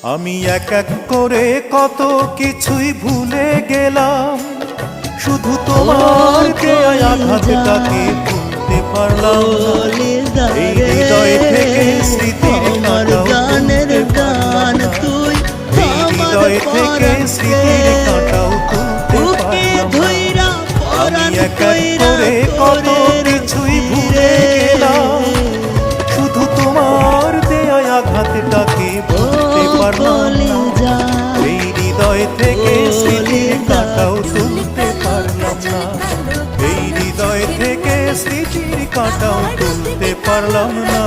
আমি এক এক করে কত কিছুই ভুলে গেলাম, শুধু তোমার দেয়া আঘাতটাকে ভুলতে পারলাম না। এই হৃদয় থেকে স্মৃতির কাঁটাও তুলতে পারলাম না। এই হৃদয় থেকে স্মৃতির কাঁটাও তুলতে পারলাম না। আমি এক এক করে কত কিছুই ভুলে গেলাম, শুধু তোমার দেয়া আঘাতটাকে ভুলতে পারলাম না। এই হৃদয় থেকে স্মৃতির কাঁটাও তুলতে পারলাম না। এই হৃদয় থেকে স্মৃতির কাঁটাও তুলতে পারলাম না।